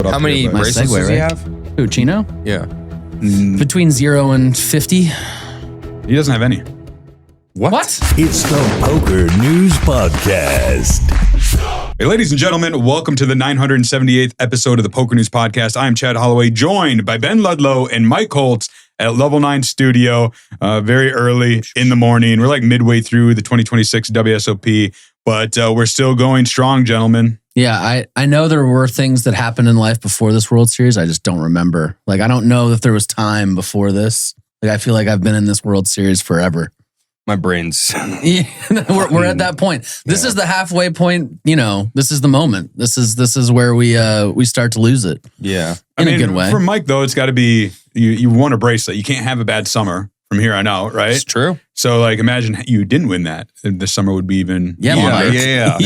How many bracelets does he have? Who, Chino? Yeah. Between 0 and 50. He doesn't have any. What? It's the PokerNews Podcast. Hey, ladies and gentlemen, welcome to the 978th episode of the PokerNews Podcast. I am Chad Holloway, joined by Ben Ludlow and Mike Holtz at Level 9 Studio, very early in the morning. We're like midway through the 2026 WSOP, but we're still going strong, gentlemen. Yeah, I know there were things that happened in life before this World Series. I just don't remember. Like, I don't know if there was time before this. Like, I feel like I've been in this World Series forever. My brain's... Yeah, we're at that point. This is the halfway point. You know, this is the moment. This is where we start to lose it. Yeah. In a good way. For Mike, though, it's got to be, you won a bracelet. You can't have a bad summer from here on out, right? It's true. So, like, imagine you didn't win that. This summer would be even... Yeah.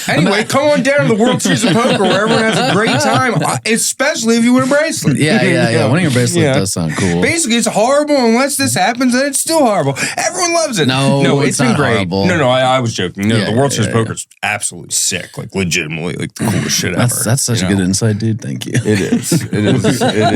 Anyway, come on down to the World Series of Poker where everyone has a great time, especially if you win a bracelet. Yeah. Winning a bracelet does sound cool. Basically, it's horrible unless this happens, and it's still horrible. Everyone loves it. No, it's been great. Horrible. No, I was joking. No, the World Series of Poker is absolutely sick. Like, legitimately, like the coolest shit ever. That's such a good insight, dude. Thank you. It is.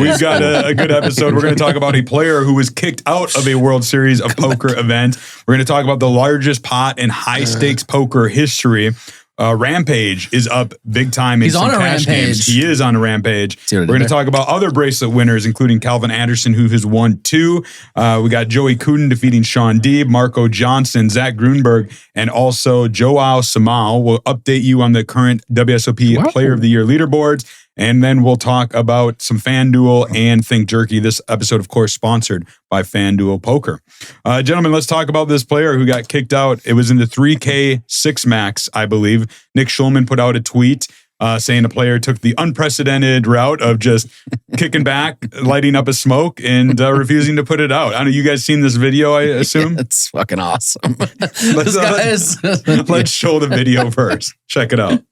We've got a good episode. We're going to talk about a player who was kicked out of a World Series of Poker event. We're going to talk about the largest pot in high-stakes poker history. Rampage is up big time in some cash games. He is on a rampage. We're going to talk about other bracelet winners, including Calvin Anderson, who has won 2. We got Joey Couden defeating Shaun, Deeb, Marco Johnson, Zach Gruneberg, and also Joao Simao. We'll update you on the current WSOP Player of the Year leaderboards. And then we'll talk about some FanDuel and Think Jerky. This episode, of course, sponsored by FanDuel Poker. Gentlemen, let's talk about this player who got kicked out. It was in the 3K 6 max, I believe. Nick Schulman put out a tweet saying the player took the unprecedented route of just kicking back, lighting up a smoke, and refusing to put it out. I don't know, you guys seen this video, I assume? It's fucking awesome. Let's show the video first. Check it out.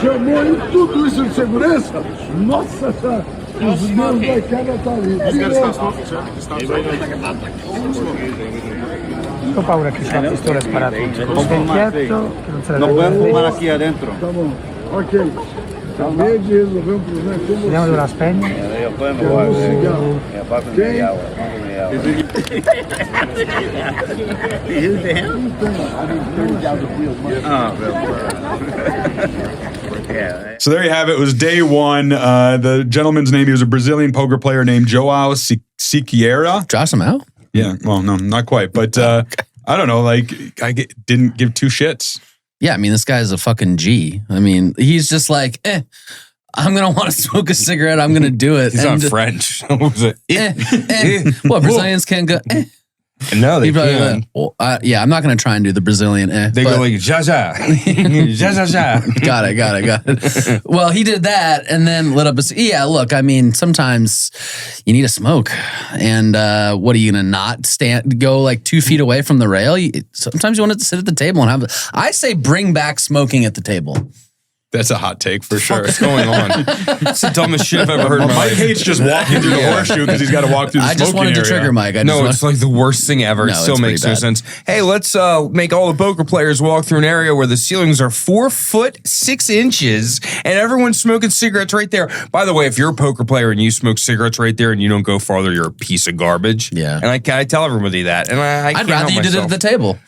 Chamou tudo isso de segurança. Nossa senhora. Os meus da cara tá ali. Ho paura che sia pistola sparata. Não vai fumar aqui adentro. Tá bom. Ok. Acabei de resolver problema. Vediamo dove la spegne. So there you have it. It was day one. The gentleman's name, he was a Brazilian poker player named Joao Siqueira. Josh him out? Yeah, well, no, not quite. But I don't know, like, didn't give 2 shits. Yeah, I mean, this guy's a fucking G. I mean, he's just like, I'm going to want to smoke a cigarette. I'm going to do it. He's not French. What was it? What, Brazilians can't go, No, they can. I'm not going to try and do the Brazilian They go like, ja. Got it. Well, he did that and then lit up look, I mean, sometimes you need a smoke. And what are you going to not go like 2 feet away from the rail? Sometimes you want to sit at the table and have, I say bring back smoking at the table. That's a hot take for sure. What's going on? It's the dumbest shit I've ever heard in my life. Mike hates just walking through the horseshoe because he's got to walk through the smoking area. I just wanted to trigger Mike. It's like the worst thing ever. It still makes no sense. Hey, let's make all the poker players walk through an area where the ceilings are 4 foot 6 inches and everyone's smoking cigarettes right there. By the way, if you're a poker player and you smoke cigarettes right there and you don't go farther, you're a piece of garbage. Yeah. And I tell everybody that. And I'd rather you did it at the table.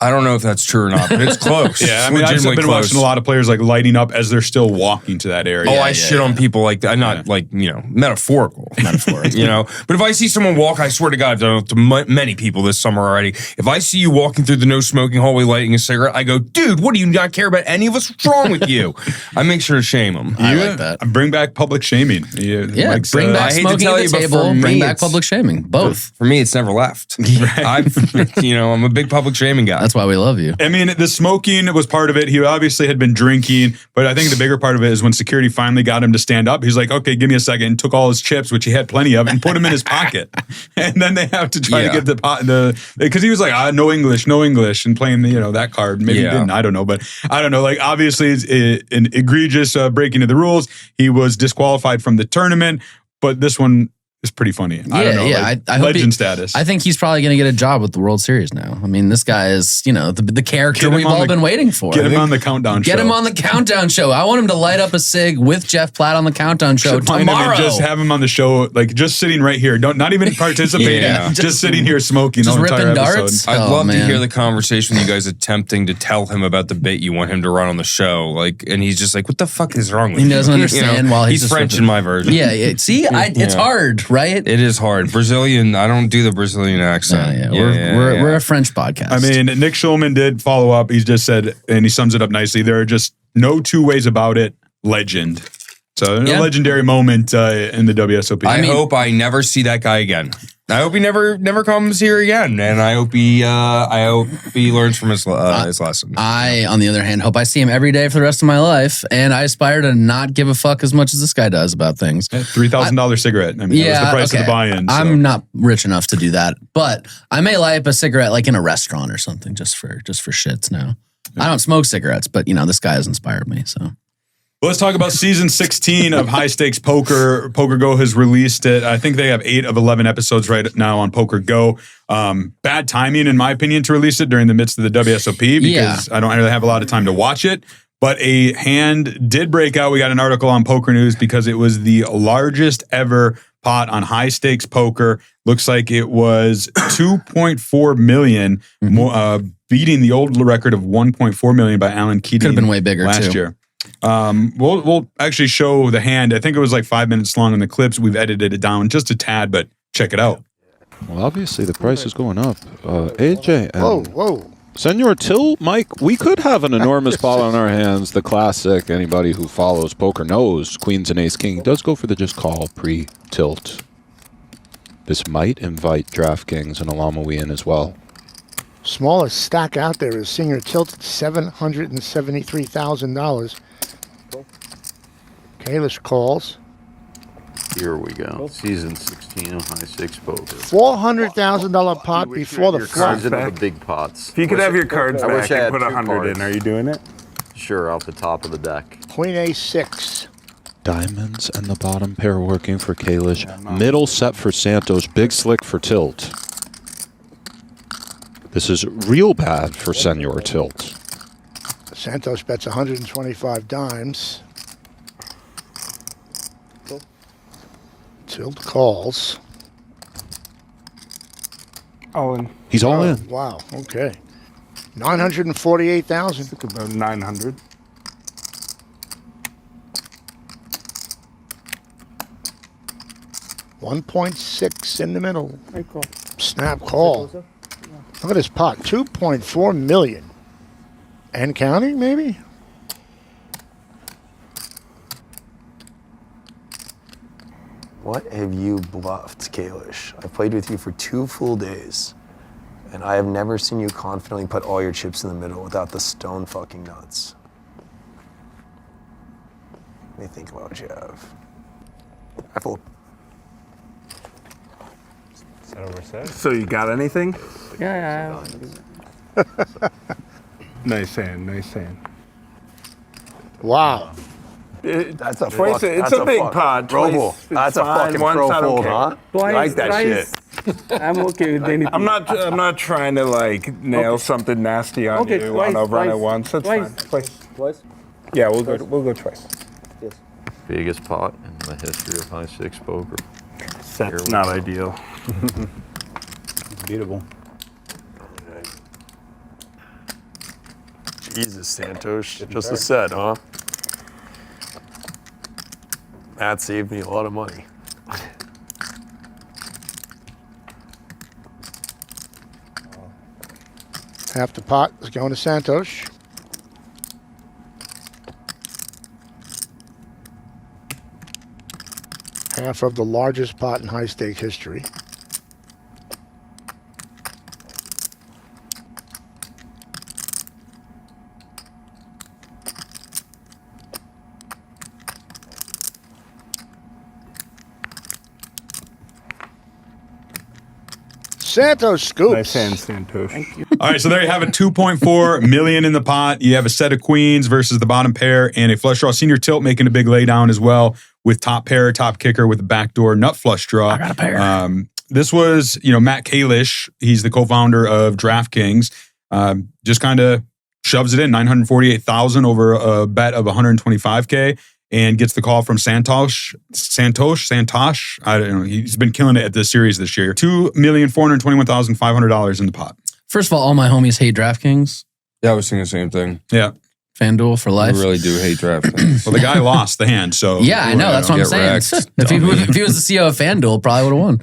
I don't know if that's true or not, but it's close. Yeah, I mean, I've been watching a lot of players like lighting up as they're still walking to that area. I shit on people like that. Not like, metaphorical. But if I see someone walk, I swear to God, I've done it to many people this summer already. If I see you walking through the no smoking hallway lighting a cigarette, I go, dude, what do you not care about any of us? What's wrong with you? I make sure to shame them. I like that. Bring back public shaming. Bring back smoking at the table, bring back public shaming. Both. For me, it's never left. I'm a big public shaming guy. That's why we love you. I mean, the smoking was part of it. He obviously had been drinking, but I think the bigger part of it is when security finally got him to stand up, he's like, okay, give me a second, and took all his chips, which he had plenty of, and put them in his pocket. And then they have to try to get because he was like, no English, and playing that card. Maybe he didn't, I don't know. But I don't know, like, obviously it's an egregious breaking of the rules. He was disqualified from the tournament, but this one is pretty funny. Yeah, I don't know, yeah. like, I hope legend status. I think he's probably going to get a job with the World Series now. I mean, this guy is, the character Get him we've on all the- been waiting for. Get him on the countdown show. Get him on the countdown show. I want him to light up a cig with Jeff Platt on the countdown show Should find him tomorrow. and just have him on the show, like just sitting right here. Not even participating. Yeah. just sitting here smoking just the entire ripping episode. darts. I'd Oh, love to man. hear the conversation with you guys attempting to tell him about the bit you want him to run on the show. Like, and he's just like, what the fuck is wrong with He you? doesn't understand while he's just French ripping- in my version. Yeah. See, it's hard, right? It is hard. Brazilian, I don't do the Brazilian accent. We're a French podcast. I mean, Nick Schulman did follow up. He's just said, and he sums it up nicely. There are just no two ways about it. Legend. So a legendary moment in the WSOP. I hope I never see that guy again. I hope he never comes here again, and I hope he learns from his lesson. I, on the other hand, hope I see him every day for the rest of my life, and I aspire to not give a fuck as much as this guy does about things. $3,000 cigarette. I mean, that was the price of the buy-in. So. I'm not rich enough to do that, but I may light up a cigarette like in a restaurant or something just for shits now. I don't smoke cigarettes, but this guy has inspired me. So. Well, let's talk about season 16 of High Stakes Poker. Poker Go has released it. I think they have 8 of 11 episodes right now on Poker Go. Bad timing, in my opinion, to release it during the midst of the WSOP because I don't really have a lot of time to watch it. But a hand did break out. We got an article on Poker News because it was the largest ever pot on High Stakes Poker. Looks like it was 2.4 million, beating the old record of 1.4 million by Alan Keating. Could have been way bigger last too. year. We'll actually show the hand. I think it was like 5 minutes long in the clips. We've edited it down just a tad, but check it out. Well, obviously the price is going up. AJ, Whoa. Senor Till, Mike, we could have an enormous pot on our hands. The classic, anybody who follows poker knows, Queens and Ace King does go for the just call pre-tilt. This might invite DraftKings and Alamawi in as well. Smallest stack out there is Senior Tilt at $773,000. Kalish calls. Here we go. Season 16 of High Stakes Poker. $400,000 pot before the flop. Cards into the big pots. If you could have your cards I back wish I and had put 2 100 in, cards. are you doing it? Sure, off the top of the deck. Queen A6. Diamonds and the bottom pair working for Kalish. Middle set for Santos. Big slick for Tilt. This is real bad for Senor Tilt. Santos bets 125 dimes. Tilt calls. All in. He's all in. Wow, okay. 948,000. Think about 900. $1.6 in the middle. Very cool. Snap call. Look at this pot. 2.4 million. And counting, maybe? What have you bluffed, Kalish? I've played with you for 2 full days, and I have never seen you confidently put all your chips in the middle without the stone fucking nuts. Let me think about what you have. I fold. Is that over set? So you got anything? Yeah. Nice hand. Wow. That's a Twice. fuck, It's that's a big fuck, pot. Pro bowl. Twice, That's a fine. fucking Once, pro I don't fold, care. huh? Twice, I like that thrice. shit. I'm okay with anything. I'm not trying to like nail something nasty on you twice, on a run twice, at once. That's twice. fine. Twice. Yeah, we'll go twice. Biggest pot in the history of High Stakes Poker. That's not ideal. It's beatable. Jesus, Santos. Just a set, huh? That saved me a lot of money. Half the pot is going to Santos. Half of the largest pot in high stake history. Santos scoops. Nice hand, Santos. Thank you. All right, so there you have it. 2.4 million in the pot. You have a set of queens versus the bottom pair and a flush draw. Senior Tilt making a big laydown as well with top pair, top kicker with a backdoor nut flush draw. I got a pair. This was, Matt Kalish. He's the co-founder of DraftKings. Just kind of shoves it in, 948,000 over a bet of 125K, and gets the call from Santosh. I don't know. He's been killing it at this series this year. $2,421,500 in the pot. First of all my homies hate DraftKings. Yeah, I was thinking the same thing. Yeah. FanDuel for life. I really do hate DraftKings. Well, the guy lost the hand, so. Yeah, I know. That's what I'm saying. If he was the CEO of FanDuel, probably would have won.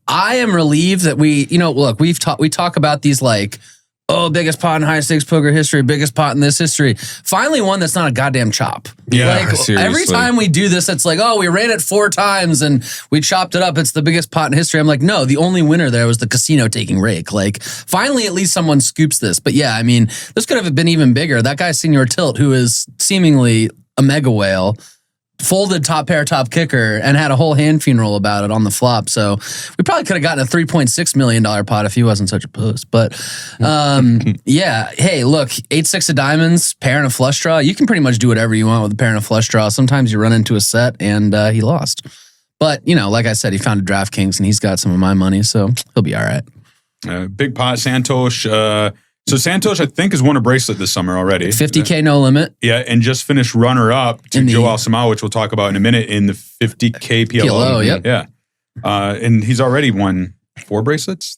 I am relieved that we talk about these biggest pot in high stakes poker history, biggest pot in this history. Finally, one that's not a goddamn chop. Yeah, seriously. Every time we do this, it's we ran it 4 times and we chopped it up. It's the biggest pot in history. I'm like, no, the only winner there was the casino taking rake. Finally, at least someone scoops this. But yeah, I mean, this could have been even bigger. That guy, Senior Tilt, who is seemingly a mega whale, folded top pair, top kicker, and had a whole hand funeral about it on the flop. So we probably could have gotten a $3.6 million pot if he wasn't such a puss. But yeah, hey, look, 8-6 of diamonds, pair and a flush draw. You can pretty much do whatever you want with a pair and a flush draw. Sometimes you run into a set and he lost. But, like I said, he founded DraftKings and he's got some of my money, so he'll be all right. Big pot, Santosh. So Santosh, I think, has won a bracelet this summer already. 50K no limit. Yeah, and just finished runner-up to Joao Simao, which we'll talk about in a minute, in the 50K PLO. Yep. Yeah. And he's already won 3 bracelets?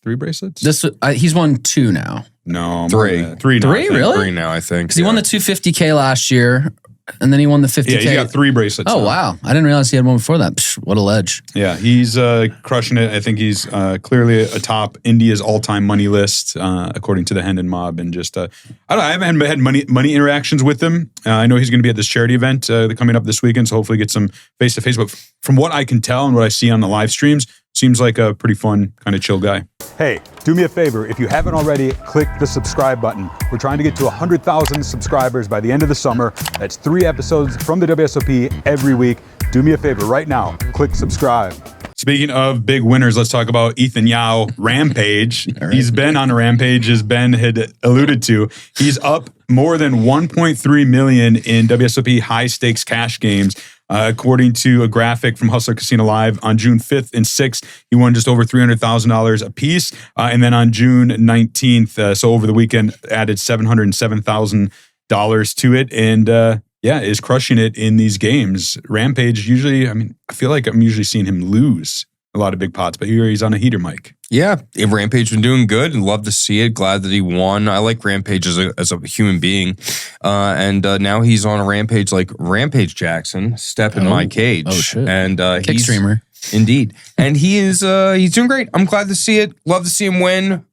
He's won 2 now. No. 3. 3 now. 3, really? 3 now, I think. Because he won the 250K last year, and then he won the 50K. Yeah, he got 3 bracelets. Oh, now. wow. I didn't realize he had one before that. Psh, what a ledge. Yeah, he's crushing it. I think he's clearly atop India's all-time money list, according to the Hendon Mob. And just, I haven't had money interactions with him. I know he's going to be at this charity event coming up this weekend, so hopefully get some face-to-face. But from what I can tell and what I see on the live streams, seems like a pretty fun, kind of chill guy. Hey, do me a favor. If you haven't already, click the subscribe button. We're trying to get to 100,000 subscribers by the end of the summer. That's 3 episodes from the WSOP every week. Do me a favor right now. Click subscribe. Speaking of big winners, let's talk about Ethan Yao, Rampage. Right. He's been on a rampage, as Ben had alluded to. He's up more than $1.3 million in WSOP high stakes cash games. According to a graphic from Hustler Casino Live, on June 5th and 6th, he won just over $300,000 apiece. And then on June 19th, so over the weekend, added $707,000 to it. And is crushing it in these games. Rampage, usually, I feel like I'm usually seeing him lose a lot of big pots, but here he's on a heater mic. Yeah, Rampage been doing good. Love to see it. Glad that he won. I like Rampage as a human being. And now he's on a rampage like Rampage Jackson, step in my cage. Oh, shit. And Kick streamer. Indeed. And he's doing great. I'm glad to see it. Love to see him win.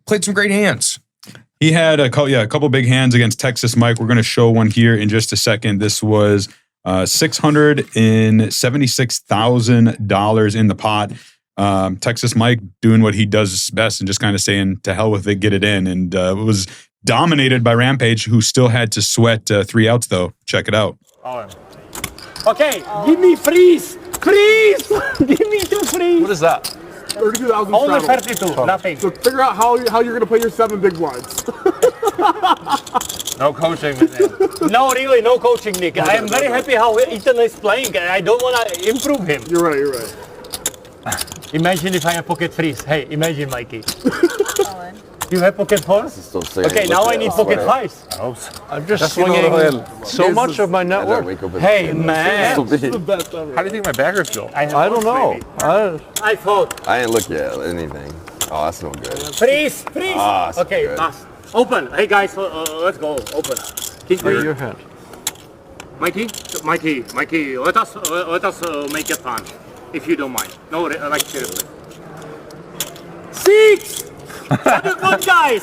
Played some great hands. He had a couple big hands against Texas Mike. We're going to show one here in just a second. This was $676,000 in the pot. Texas Mike doing what he does best and just kind of saying, to hell with it, get it in. And it was dominated by Rampage, who still had to sweat 3 outs, though. Check it out. Okay, give me freeze. Freeze! Give me 2 freeze. What is that? 32,000. Only 32, nothing. So figure out how you're going to play your 7 big blinds. No coaching, man. No, really, no coaching, Nick. I am very happy how Ethan is playing. I don't want to improve him. You're right. Imagine if I have pocket freeze. Hey, imagine, Mikey. You have pocket fours? Okay, now I need pocket fives. I hope so. I'm just swinging so much of my network. Hey, man. How do you think my backers go? I don't know. I thought. I didn't look at anything. Oh, that's no good. Freeze. Okay, pass. Open. Hey, guys, let's go. Open. Keep your hand. Mikey, let us make it fun, if you don't mind. No, like seriously. 6! What the good guys?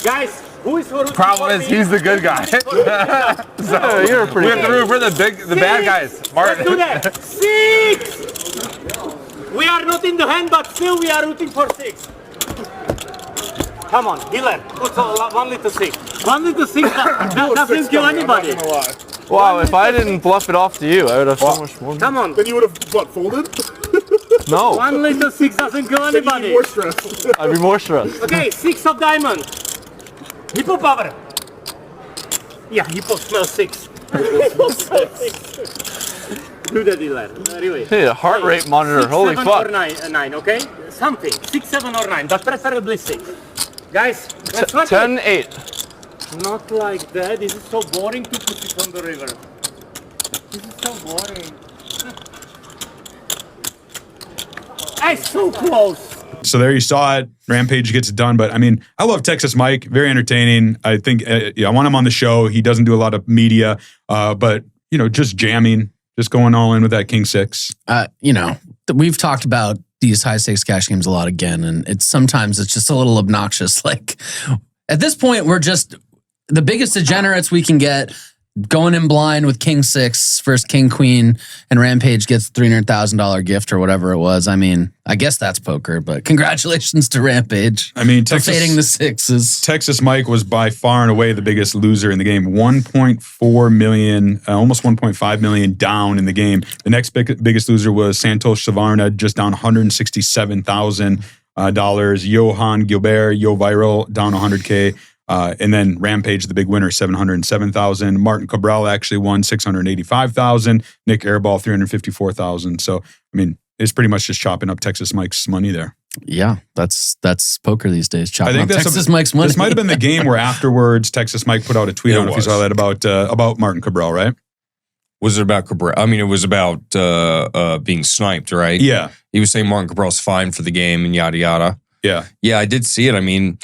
Guys, who is for Problem is, he's the good guy. So you're pretty. We have to root for the bad guys. Martin. Let's do that. 6! We are not in the hand, but still we are rooting for 6. Come on, dealer. What's 1 liter 6? 1 liter 6 doesn't kill anybody. Wow, if I didn't bluff it off to you, I would have so much more. Come on. Then you would have, folded? No. 1 liter 6 doesn't kill anybody. You'd be more stressed. I'd be more stressed. Okay, 6 of diamond. Hippo power. Yeah, Hippo smells 6. Do the dealer. Anyway. Hey, a heart rate monitor. 6, Holy 7 fuck. or 9, okay? Something. 6, 7 or 9, but preferably 6. Guys, that's what 10, 8. Not like that. This is so boring to put it on the river. This is so boring. It's so close. So there you saw it. Rampage gets it done. But I mean, I love Texas Mike. Very entertaining. I think I want him on the show. He doesn't do a lot of media, but just jamming, just going all in with that King 6. We've talked about these high stakes cash games a lot again, and sometimes it's just a little obnoxious. Like at this point, we're just the biggest degenerates we can get. Going in blind with King 6 versus King Queen, and Rampage gets $300,000 gift or whatever it was. I mean, I guess that's poker, but congratulations to Rampage. I mean, fading the 6s. Texas Mike was by far and away the biggest loser in the game. 1.4 million, almost 1.5 million down in the game. The next biggest loser was Santosh Savarna, just down $167,000. Johan Gilbert, Yo Viral, down $100K. And then Rampage, the big winner, $707,000. Martin Kabrhel actually won $685,000. Nick Airball, $354,000. So, I mean, it's pretty much just chopping up Texas Mike's money there. Yeah, that's poker these days. Chopping I think up Texas Mike's money. This might have been the game where afterwards Texas Mike put out a tweet. I don't know if you saw that about Martin Kabrhel, right? Was it about Kabrhel? I mean, it was about being sniped, right? Yeah. He was saying Martin Kabrhel's fine for the game and yada yada. Yeah. Yeah, I did see it. I mean,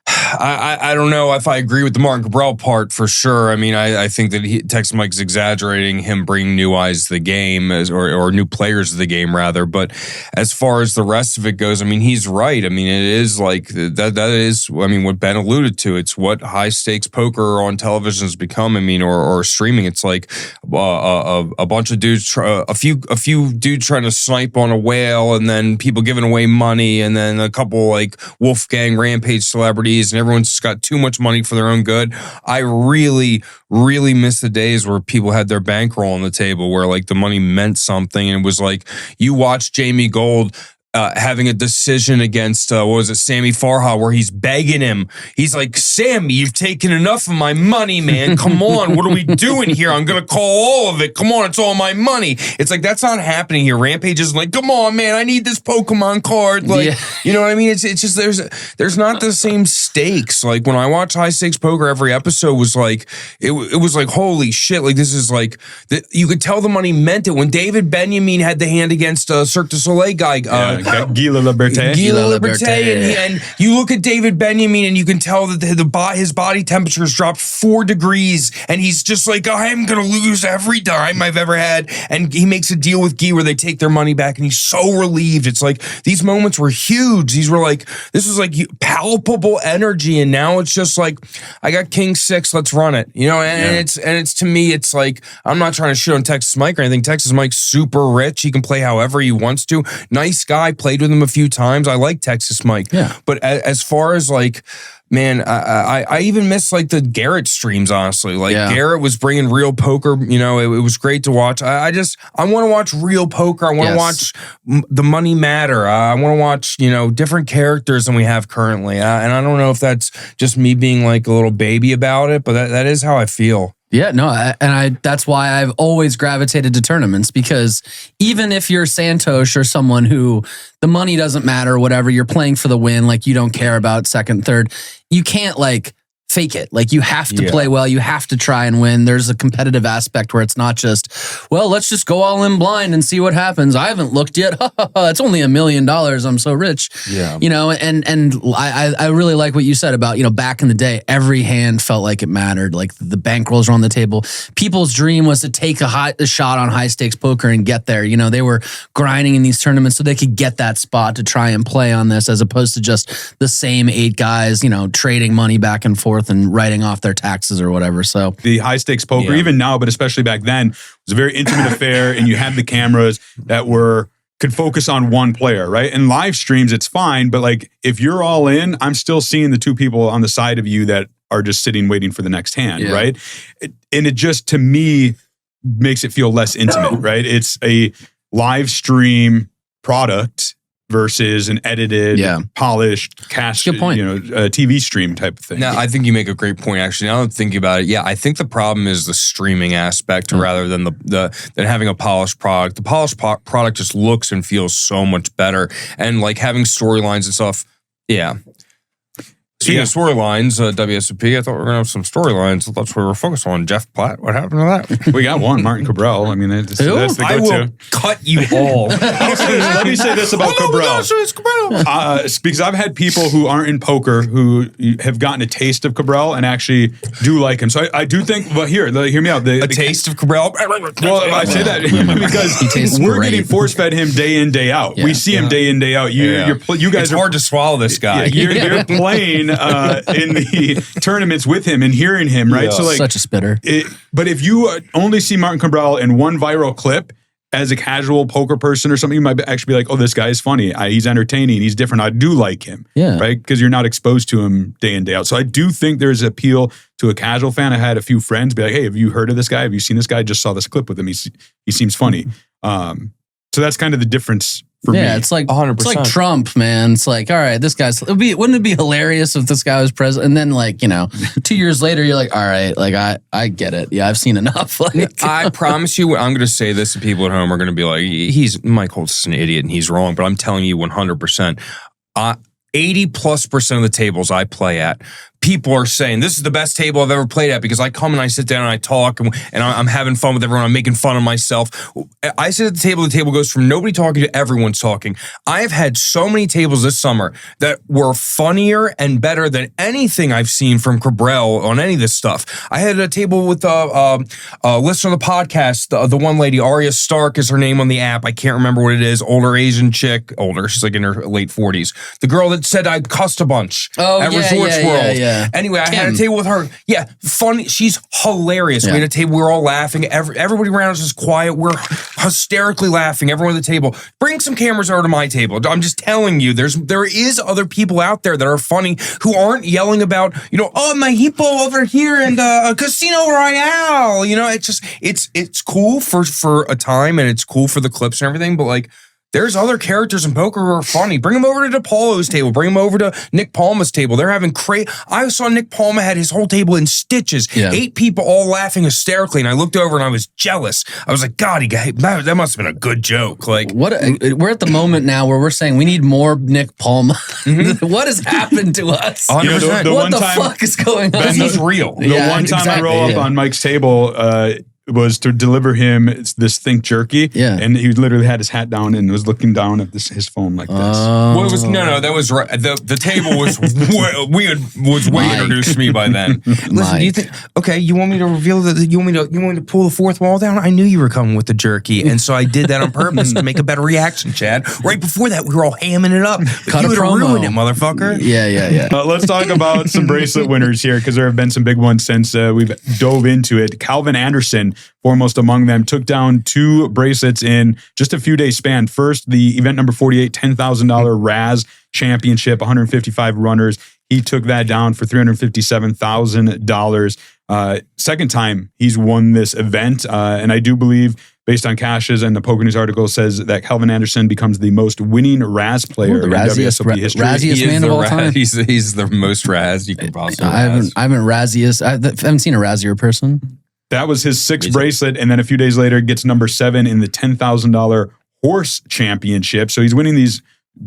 I don't know if I agree with the Martin Kabrhel part for sure. I mean, I think that Texas Mike's exaggerating him bringing new eyes to the game or new players to the game rather. But as far as the rest of it goes, I mean, he's right. I mean, it is like that is, I mean, what Ben alluded to. It's what high stakes poker on television has become. I mean, or streaming. It's like a bunch of dudes, a few dudes trying to snipe on a whale, and then people giving away money, and then a couple like Wolfgang Rampage celebrities, and everyone's just got too much money for their own good. I really, really miss the days where people had their bankroll on the table, where like the money meant something, and it was like you watch Jamie Gold having a decision against Sammy Farha, where he's begging him. He's like, Sammy, you've taken enough of my money, man. Come on, what are we doing here? I'm gonna call all of it. Come on, it's all my money. It's like that's not happening here. Rampage is like, come on, man, I need this Pokemon card. Like, you know what I mean? It's just there's not the same stakes. Like when I watch high stakes poker, every episode was like it was like holy shit. Like this is like you could tell the money meant it. When David Benjamin had the hand against Cirque du Soleil guy. Guy La Liberté. And you look at David Benjamin and you can tell that his body temperature has dropped 4 degrees, and he's just like, I'm going to lose every dime I've ever had. And he makes a deal with Guy where they take their money back, and he's so relieved. It's like these moments were huge. These were like, this was like palpable energy, and now it's just like, I got King 6, let's run it. You know, and it's to me, it's like, I'm not trying to shit on Texas Mike or anything. Texas Mike's super rich. He can play however he wants to. Nice guy. Played with him a few times. I like Texas Mike. Yeah. But as far as like, man, I even miss like the Garrett streams, honestly. Like Garrett was bringing real poker. You know, it was great to watch. I want to watch real poker. I want to watch the money matter. I want to watch, different characters than we have currently. And I don't know if that's just me being like a little baby about it, but that is how I feel. Yeah, no, that's why I've always gravitated to tournaments, because even if you're Santosh or someone who the money doesn't matter, whatever, you're playing for the win, like you don't care about second, third, you can't like fake it. Like you have to play well. You have to try and win. There's a competitive aspect where it's not just, well, let's just go all in blind and see what happens. I haven't looked yet. It's only $1 million. I'm so rich. Yeah. And I really like what you said about, back in the day, every hand felt like it mattered. Like the bankrolls are on the table. People's dream was to take a shot on high stakes poker and get there. They were grinding in these tournaments so they could get that spot to try and play on this, as opposed to just the same 8 guys, trading money back and forth and writing off their taxes or whatever. So the high stakes poker, even now, but especially back then, was a very intimate affair, and you had the cameras that could focus on one player, right? And live streams, it's fine, but like if you're all in, I'm still seeing the 2 people on the side of you that are just sitting waiting for the next hand, right? And it just, to me, makes it feel less intimate, right? It's a live stream product versus an edited, polished, cast, TV stream type of thing. No, I think you make a great point. Actually, now that I'm thinking about it, I think the problem is the streaming aspect rather than than having a polished product. The polished product just looks and feels so much better, and like having storylines and stuff. Yeah. Speaking of storylines, WSOP, I thought we were going to have some storylines. That's what we were focused on. Jeff Platt, what happened to that? We got one, Martin Kabrhel. I mean, that's the go-to. I will cut you all. Let me say this about Kabrhel. Because I've had people who aren't in poker who have gotten a taste of Kabrhel and actually do like him. So I do think, but hear me out. A taste of Kabrhel? Well, I say that because we're getting force-fed him day in, day out. We see him day in, day out. You guys it's hard to swallow this guy. You're playing in the tournaments with him and hearing him, right? So like such a spitter. But if you only see Martin Kabrhel in one viral clip as a casual poker person or something, you might actually be like, oh, this guy is funny. He's entertaining. He's different. I do like him. Yeah. Right? Because you're not exposed to him day in, day out. So I do think there's appeal to a casual fan. I had a few friends be like, hey, have you heard of this guy? Have you seen this guy? I just saw this clip with him. He seems funny. So that's kind of the difference for me. Yeah, it's like 100%. It's like Trump, man. It's like, all right, this guy's. Wouldn't it be hilarious if this guy was president? And then, like, 2 years later, you're like, all right, like I get it. Yeah, I've seen enough. Like, I promise you, I'm going to say this, and people at home are going to be like, Mike Holtz is an idiot, and he's wrong. But I'm telling you, 100%. 80+% of the tables I play at, people are saying, this is the best table I've ever played at because I come and I sit down and I talk and I'm having fun with everyone. I'm making fun of myself. I sit at the table goes from nobody talking to everyone's talking. I have had so many tables this summer that were funnier and better than anything I've seen from Kabrhel on any of this stuff. I had a table with a listener of the podcast, the one lady, Arya Stark is her name on the app. I can't remember what it is. Older Asian chick, older. She's like in her late 40s. The girl that said I cussed a bunch at Resorts World. Yeah. Anyway, I had a table with her. Yeah, funny. She's hilarious. Yeah. We had a table. We were all laughing. Everybody around us is quiet. We're hysterically laughing. Everyone at the table. Bring some cameras over to my table. I'm just telling you, there is other people out there that are funny who aren't yelling about, oh, my hippo over here and Casino Royale. It's cool for a time and it's cool for the clips and everything, but like, there's other characters in poker who are funny. Bring them over to DePaulo's table. Bring them over to Nick Palma's table. They're having I saw Nick Palma had his whole table in stitches. Yeah. 8 people all laughing hysterically. And I looked over and I was jealous. I was like, God, that must have been a good joke. Like, we're at the moment now where we're saying we need more Nick Palma. Mm-hmm. What has happened to us? 100%. What the fuck is going on? He's real. The one time I roll up on Mike's table, was to deliver him this Think Jerky, and he literally had his hat down and was looking down at his phone like this. Well, it was that was right. The table was way introduced to me by then. Listen, do you think? Okay, you want me to reveal that? You want me to pull the fourth wall down? I knew you were coming with the jerky, and so I did that on purpose to make a better reaction, Chad. Right before that, we were all hamming it up. Cut you would have ruined it, promo. motherfucker. Yeah. Let's talk about some bracelet winners here because there have been some big ones since we've dove into it. Calvin Anderson, foremost among them, took down 2 bracelets in just a few days span. First, the event number 48, $10,000 Raz Championship, 155 runners. He took that down for $357,000. Second time he's won this event. And I do believe, based on Cash's and the PokerNews article, says that Calvin Anderson becomes the most winning Raz player in WSOP history. Razziest man of all time. He's the most Raz you can possibly I haven't razziest. I haven't seen a razzier person. That was his 6th bracelet, and then a few days later gets number 7 in the $10,000 Horse Championship. So he's winning these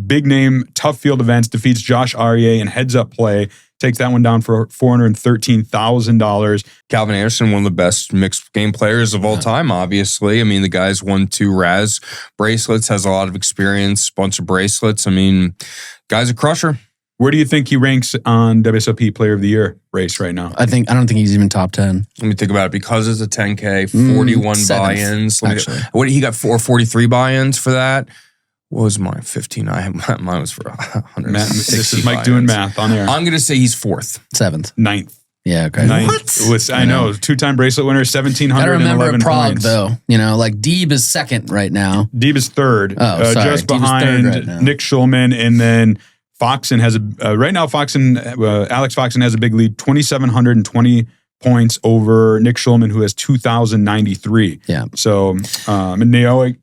big-name, tough field events, defeats Josh Aryeh in heads-up play, takes that one down for $413,000. Calvin Anderson, one of the best mixed game players of all time, obviously. I mean, the guy's won 2 Raz bracelets, has a lot of experience, bunch of bracelets. I mean, guy's a crusher. Where do you think he ranks on WSOP Player of the Year race right now? I don't think he's even top 10. Let me think about it. Because it's a 10K, 41 buy-ins. What he got 43 buy-ins for that. What was mine? 15. Mine was for 100. This is Mike doing math on there. I'm going to say he's 4th. 7th. 9th. Yeah, okay. 9th. I know. 2-time bracelet winner, 1,711 I remember Prague, points. though. Like Deeb is 2nd right now. Deeb is 3rd. Oh, sorry. Just behind right Nick Schulman, and then Foxen has right now. Alex Foxen has a big lead, 2,720 points over Nick Schulman, who has 2,093. Yeah. So Naoya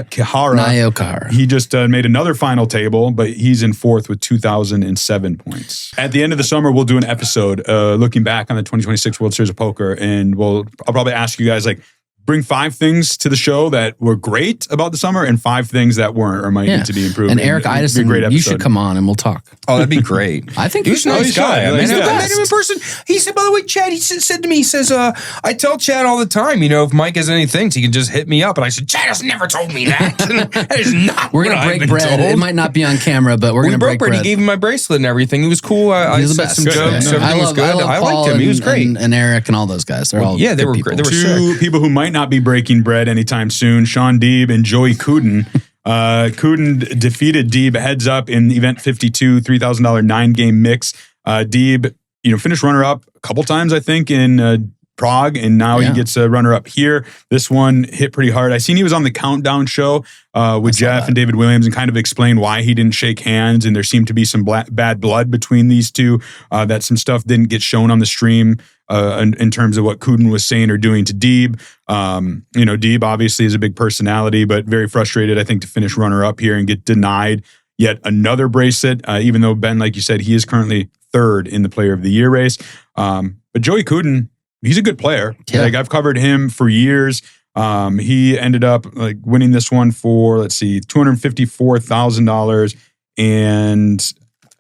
Kihara, he just made another final table, but he's in fourth with 2,007 points. At the end of the summer, we'll do an episode looking back on the 2026 World Series of Poker, and I'll probably ask you guys, like, bring 5 things to the show that were great about the summer and 5 things that weren't or might need to be improved. And Eric Idison, you should come on and we'll talk. Oh, that'd be great. I think he's a nice guy. I met him in person. He said, by the way, Chad, he said to me, he says, I tell Chad all the time, if Mike has any things, he can just hit me up. And I said, Chad has never told me that. That is not We're going to break bread. It might not be on camera, but we're going to break bread. He gave me my bracelet and everything. He was cool. I said some jokes. Everything was good. I liked him. He was great. And Eric and all those guys. They're all they were great. They were 2 people who might not be breaking bread anytime soon, Shaun Deeb and Joey Couden. Couden defeated Deeb heads up in event 52, $3,000 9-game mix. Deeb, finished runner-up a couple times, I think, in Prague, and now he gets a runner-up here. This one hit pretty hard. I seen he was on the Countdown show with Jeff and David Williams and kind of explained why he didn't shake hands, and there seemed to be some bad blood between these two, that some stuff didn't get shown on the stream in terms of what Couden was saying or doing to Deeb. Deeb obviously is a big personality, but very frustrated, I think, to finish runner-up here and get denied yet another bracelet, even though, Ben, like you said, he is currently 3rd in the Player of the Year race. But Joey Couden, he's a good player. Yeah. Like, I've covered him for years. He ended up winning this one for, $254,000. And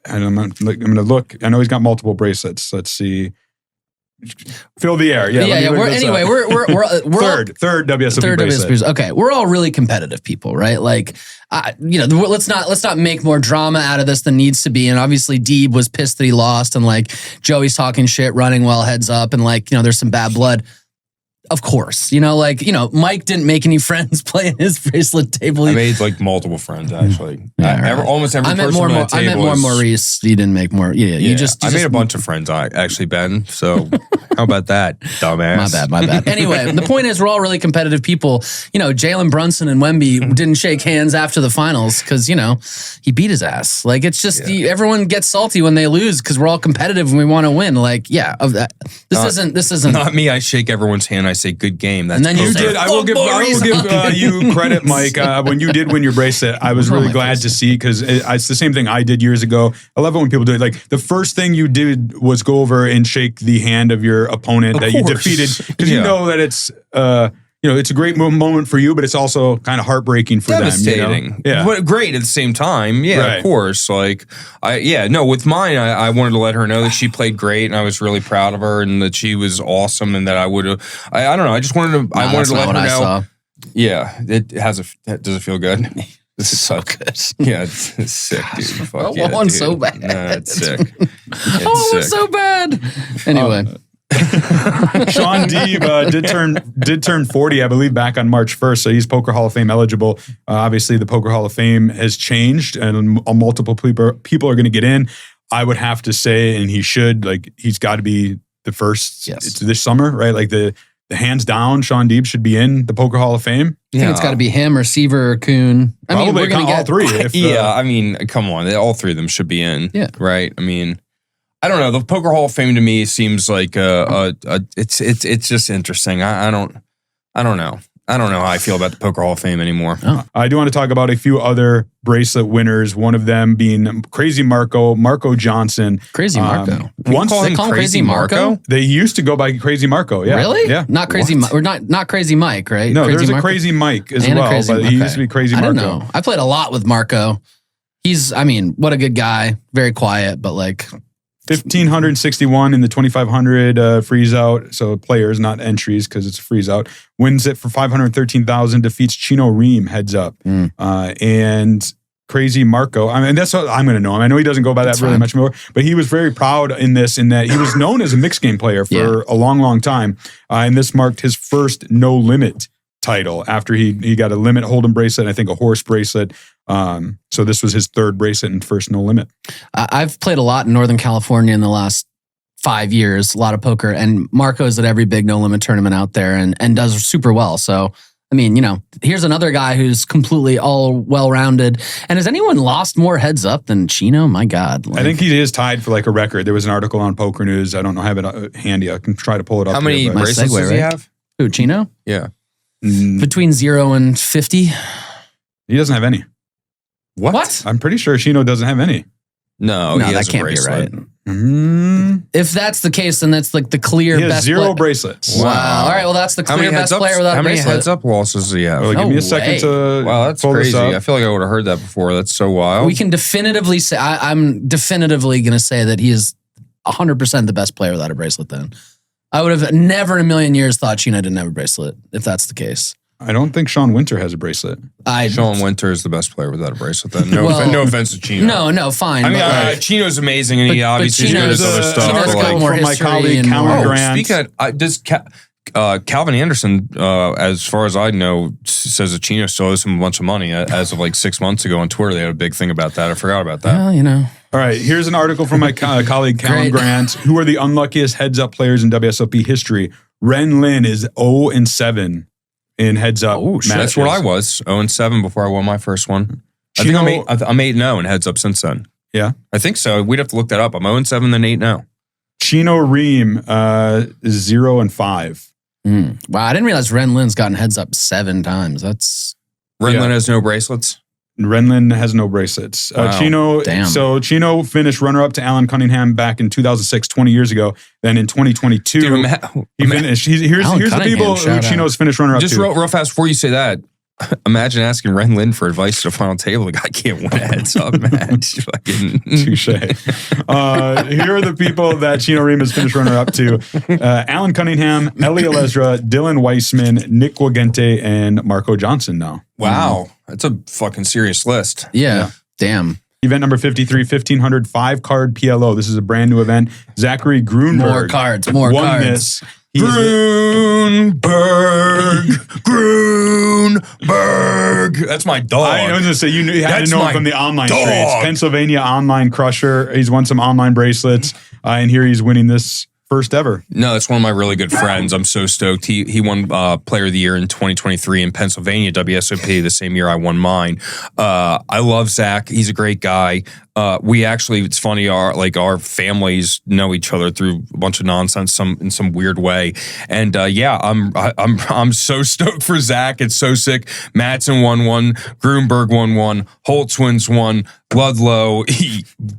I'm going to look. I know he's got multiple bracelets. Let's see. Fill the air. We're third WSOP bracelet. Okay, we're all really competitive people, right? Like, let's not make more drama out of this than needs to be. And obviously, Deeb was pissed that he lost, and Joey's talking shit, running well, heads up, and there's some bad blood. Of course, Mike didn't make any friends playing his bracelet table. I made multiple friends actually. Almost every person on that table. I meant more Maurice. You didn't make more. Yeah. I made a bunch of friends actually, Ben. So how about that, dumbass? My bad. Anyway, the point is we're all really competitive people. Jalen Brunson and Wemby didn't shake hands after the finals because he beat his ass. It's just everyone gets salty when they lose because we're all competitive and we want to win. This isn't not me. I shake everyone's hand. I say good game. That's and then you did. I will give you credit, Mike. When you did win your bracelet, I was really glad to see because it's the same thing I did years ago. I love it when people do it. The first thing you did was go over and shake the hand of your opponent that you defeated because you know that it's it's a great moment for you, but it's also kind of heartbreaking for them. Yeah, but great at the same time. Yeah, right. Of course. With mine, I wanted to let her know that she played great, and I was really proud of her, and that she was awesome, and that I would have. I don't know. I just wanted to. I wanted to let her know. Yeah, does it feel good? This is so good. Yeah, it's sick, dude. Fuck yeah, dude. So bad. Nah, it's sick. It's so bad. Anyway. Shaun Deeb did turn 40, I believe, back on March 1st, so he's Poker Hall of Fame eligible. Obviously, the Poker Hall of Fame has changed, and multiple people are going to get in. I would have to say, and he should, he's got to be the first this summer, right? The hands down, Shaun Deeb should be in the Poker Hall of Fame. I think it's got to be him or Seaver or Kuhn. We're going to get all 3. Come on, all 3 of them should be in. Yeah, right. I don't know. The Poker Hall of Fame to me seems like it's just interesting. I don't know. I don't know how I feel about the Poker Hall of Fame anymore. Oh. I do want to talk about a few other bracelet winners. One of them being Crazy Marco Johnson. Crazy Marco. Once they call him Crazy Marco? They used to go by Crazy Marco. Yeah. Really? Yeah. Not Crazy or not Crazy Mike, right? No, there's a Crazy Mike as well, but he used to be Crazy Marco. I don't know. I played a lot with Marco. He's, what a good guy. Very quiet, but 1,561 in the 2,500 freeze out. So players, not entries, because it's a freeze out. Wins it for 513,000. Defeats Chino Rheem heads up. And Crazy Marco. That's what I'm going to know him. I know he doesn't go by that really much more, but he was very proud in this, in that he was known as a mixed game player for a long, long time. And this marked his first no limit title after he got a limit hold'em bracelet, and I think a horse bracelet. So this was his 3rd bracelet and first no limit. I've played a lot in Northern California in the last 5 years, a lot of poker, and Marco's at every big no limit tournament out there and does super well. So I mean, here's another guy who's completely all well-rounded. And has anyone lost more heads up than Chino? My God. I think he is tied for like a record. There was an article on Poker News. I don't know, have it handy. I can try to pull it up. How many bracelets does he have? Who, Chino? Yeah. Between 0 and 50? He doesn't have any. What? I'm pretty sure Chino doesn't have any. No, he has that can't a bracelet. be right. If that's the case, then that's like the clear He has best 0 bracelets. Wow. All right, well, that's the clear best player without a bracelet. How many heads up losses does he have? Well, give me a second to Wow, that's pull this crazy. up. I feel like I would have heard that before. That's so wild. We can definitively say, I'm definitively going to say that he is 100% the best player without a bracelet then. I would have never in a million years thought Chino didn't have a bracelet, if that's the case. I don't think Shaun Winter has a bracelet. Shaun Winter is the best player without a bracelet then. No offense to Chino. No, fine. I mean, Chino's amazing and he obviously does other stuff. Chino's got more from my colleague, Calvin Grant. Speaking of, does Calvin Anderson, as far as I know, says that Chino still owes him a bunch of money. As of like 6 months ago on Twitter, they had a big thing about that. I forgot about that. Well, All right, here's an article from my colleague, Calvin Grant. Who are the unluckiest heads-up players in WSOP history? Ren Lin is 0-7 in heads-up matches. That's what I was, 0-7 before I won my first one. I think I'm 8-0 in heads-up since then. Yeah? I think so. We'd have to look that up. I'm 0-7, then 8-0. Chino Rheem is 0-5. Wow, I didn't realize Ren Lin's gotten heads up 7 times. That's Ren Lin has no bracelets. Renlin has no bracelets. Wow. Chino finished runner-up to Alan Cunningham back in 2006, 20 years ago. Then in 2022, he finished. Here's the people who Chino's finished runner-up to. Just real fast before you say that, imagine asking Ren Lin for advice at a final table. The guy can't win a heads-up match. Touche. Here are the people that Chino Rheem has finished runner-up to. Alan Cunningham, Ellie Alesra, Dylan Weissman, Nick Guagente, and Marco Johnson now. Wow. That's a fucking serious list. Yeah. Damn. Event number 53, 1500, 5-card PLO. This is a brand new event. Zachary Gruneberg. More cards. Won this. Gruneberg. That's my dog. I was going to say, you had to know him from the online streets. Pennsylvania online crusher. He's won some online bracelets. And here he's winning this first ever. No, it's one of my really good friends. I'm so stoked. He won Player of the Year in 2023 in Pennsylvania, WSOP, the same year I won mine. I love Zach. He's a great guy. We actually, it's funny, our families know each other through a bunch of nonsense in some weird way. And I'm so stoked for Zach. It's so sick. Madsen won 1, Gruneberg won 1, Holtz wins 1, Ludlow.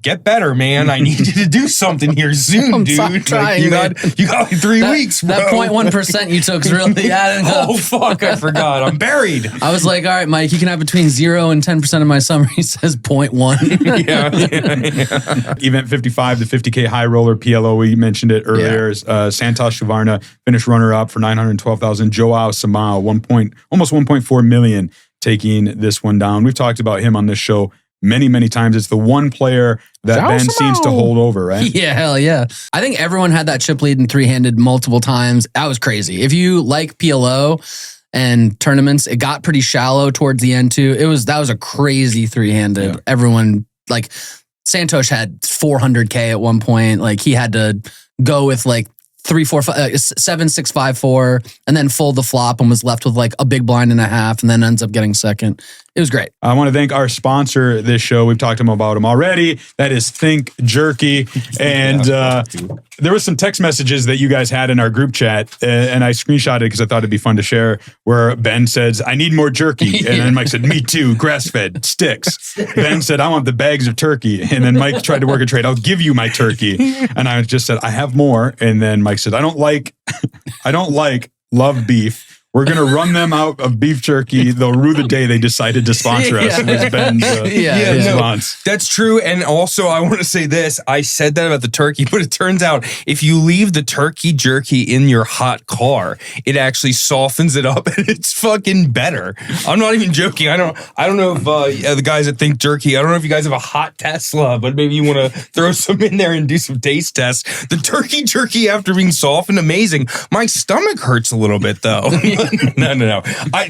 Get better, man. I need you to do something here soon, dude. Trying, you got like 3 weeks, bro. That 0.1% you took's really adding up. Oh, fuck, I forgot. I'm buried. I was like, all right, Mike, you can have between 0 and 10% of my summer. He says 0.1. Yeah. Event 55, the 50K high roller PLO, we mentioned it earlier. Santosh Suvarna finished runner-up for $912,000. Joao Simao, almost 1.4 million, taking this one down. We've talked about him on this show many, many times. It's the one player that Ben seems to hold over, right? Yeah, hell yeah. I think everyone had that chip lead in 3-handed multiple times. That was crazy. If you like PLO and tournaments, it got pretty shallow towards the end too. That was a crazy 3-handed. Yeah. Everyone, like, Santosh had 400K at one point. Like, he had to go with like 3, 4, 5, 7, 6, 5, 4, and then fold the flop and was left with like a big blind and a half, and then ends up getting second. It was great. I want to thank our sponsor this show. We've talked about him already. That is Think Jerky. And there was some text messages that you guys had in our group chat, and I screenshotted because I thought it'd be fun to share, where Ben says, I need more jerky. And then Mike said, me too, grass-fed, sticks. Ben said, I want the bags of turkey. And then Mike tried to work a trade. I'll give you my turkey. And I just said, I have more. And then Mike said, I don't love beef. We're going to run them out of beef jerky. They'll rue the day they decided to sponsor us. Was Ben's response. No, that's true. And also, I want to say this. I said that about the turkey, but it turns out if you leave the turkey jerky in your hot car, it actually softens it up and it's fucking better. I'm not even joking. I don't know if the guys that Think Jerky, I don't know if you guys have a hot Tesla, but maybe you want to throw some in there and do some taste tests. The turkey jerky, after being softened, amazing. My stomach hurts a little bit, though. No.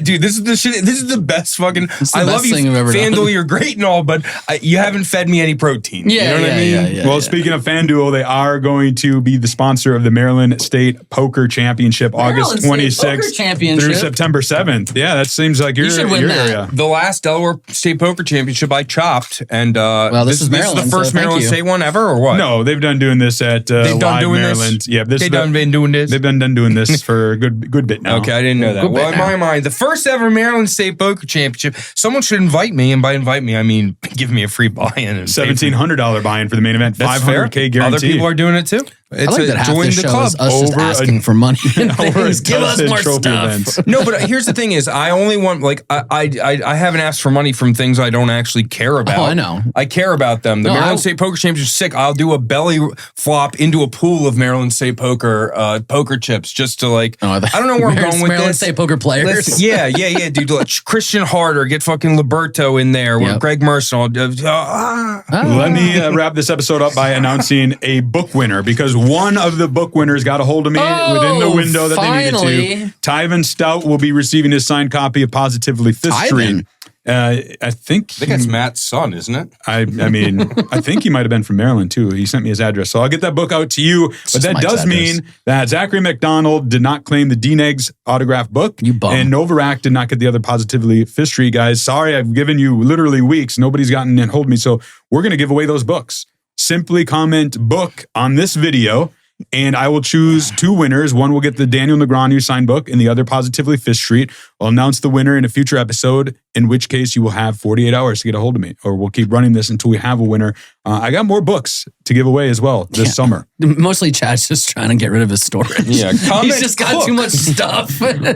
Dude, this is the shit. This is the best fucking. I love you, FanDuel. You're great and all, but you haven't fed me any protein. Yeah, you know what I mean? Well, speaking of FanDuel, they are going to be the sponsor of the Maryland State Poker Championship, August 26th through September 7th. Yeah, that seems like your area. The last Delaware State Poker Championship I chopped, and this is Maryland, the first Maryland State one ever, or what? No, they've done doing this at Maryland. Yeah, they've been doing this. They've been doing this for a good bit now. Okay, I didn't know that. Well, in my mind, the first ever Maryland State Poker Championship, someone should invite me, and by invite me, I mean give me a free buy-in. $1,700 buy-in for the main event, $500K guarantee. Other people are doing it too. I like that half the show is us just asking for money. Give us more stuff. No, but here's the thing: is I only want I haven't asked for money from things I don't actually care about. Oh, I know. I care about them. The Maryland State Poker Championship is sick. I'll do a belly flop into a pool of Maryland State poker chips just to I don't know where I'm going with Maryland this. State poker players. Yeah, dude. Like Christian Harder, get fucking Liberto in there with Greg Mercer. Let me wrap this episode up by announcing a book winner, because one of the book winners got a hold of me within the window that they needed to. Tyven Stout will be receiving his signed copy of Positively History. I think that's Matt's son, isn't it? I mean, I think he might have been from Maryland too. He sent me his address, so I'll get that book out to you. But that does mean that Zachary McDonald did not claim the D-Negs autograph book, and Novarac did not get the other Positively History. Guys, sorry, I've given you literally weeks. Nobody's gotten and hold me, so we're going to give away those books. Simply comment book on this video, and I will choose two winners. One will get the Daniel Negreanu signed book, and the other Positively History. I'll announce the winner in a future episode, in which case you will have 48 hours to get a hold of me, or we'll keep running this until we have a winner. I got more books to give away as well this summer. Mostly Chad's just trying to get rid of his storage. Yeah, he's just got too much stuff. And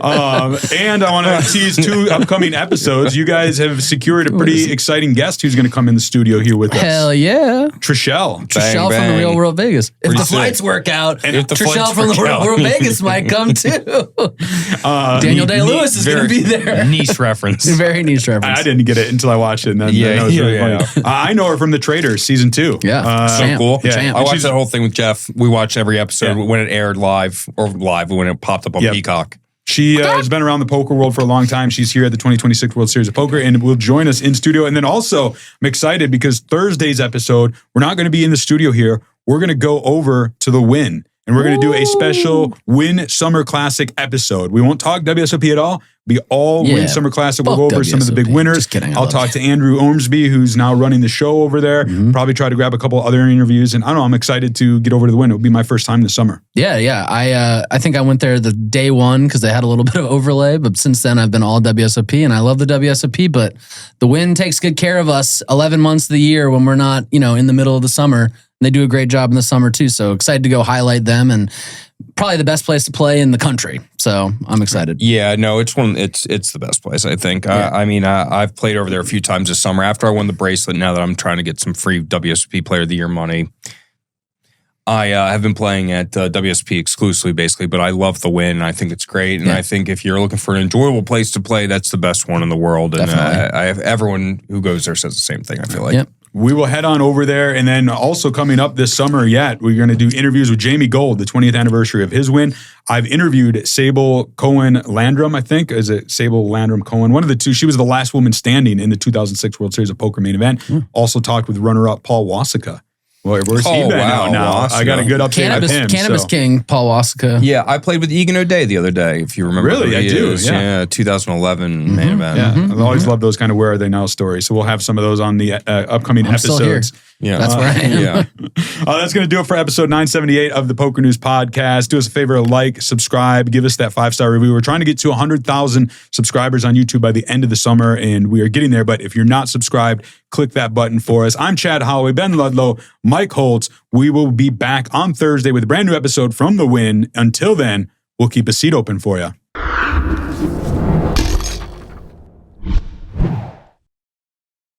I want to tease two upcoming episodes. You guys have secured a pretty exciting guest who's going to come in the studio here with us. Hell yeah. Trishelle. Trishelle from the Real World Vegas. If the flights work out, and Trishelle from the Real World Vegas might come too. Daniel Day-Lewis is going to be there. Niche reference. Very niche reference. I didn't get it until I watched it. And then that was really funny. I know her from The Traitors season 2. Yeah. So cool. Yeah. I watched that whole thing with Jeff. We watched every episode when it aired live when it popped up on Peacock. She has been around the poker world for a long time. She's here at the 2026 World Series of Poker and will join us in studio. And then also, I'm excited because Thursday's episode, we're not going to be in the studio here. We're going to go over to the Wynn. And we're going to do a special Wynn Summer Classic episode. We won't talk WSOP at all. Be all Wynn Summer Classic. We'll go over some of the big winners. Just kidding. I'll talk to Andrew Ormsby, who's now running the show over there. Probably try to grab a couple other interviews. And I don't know, I'm excited to get over to the Wynn. It'll be my first time this summer. Yeah. I think I went there the day one because they had a little bit of overlay. But since then, I've been all WSOP, and I love the WSOP. But the Wynn takes good care of us 11 months of the year when we're not, in the middle of the summer. They do a great job in the summer too. So excited to go highlight them, and probably the best place to play in the country. So I'm excited. Yeah, no, it's the best place, I think. Yeah. I've played over there a few times this summer after I won the bracelet. Now that I'm trying to get some free WSOP Player of the Year money, I have been playing at WSOP exclusively, basically, but I love the Wynn. I think it's great. And I think if you're looking for an enjoyable place to play, that's the best one in the world. And I have everyone who goes there says the same thing, I feel like. Yep. We will head on over there. And then also coming up this summer we're going to do interviews with Jamie Gold, the 20th anniversary of his win. I've interviewed Sable Cohen Landrum, I think. Is it Sable Landrum Cohen? One of the two. She was the last woman standing in the 2006 World Series of Poker main event. Also talked with runner-up Paul Wasika. Well, where's he been out now? I got a good update of him. Cannabis King, Paul Wasika. Yeah, I played with Egan O'Day the other day, if you remember. Really? I do, yeah. 2011 main event. Yeah, I've always loved those kind of Where Are They Now stories. So we'll have some of those on the upcoming episodes. Yeah, that's where I am. Yeah. That's going to do it for episode 978 of the PokerNews Podcast. Do us a favor, like, subscribe, give us that 5-star review. We're trying to get to 100,000 subscribers on YouTube by the end of the summer, and we are getting there. But if you're not subscribed, click that button for us. I'm Chad Holloway, Ben Ludlow, Mike Holtz. We will be back on Thursday with a brand new episode from the Wynn. Until then, we'll keep a seat open for you.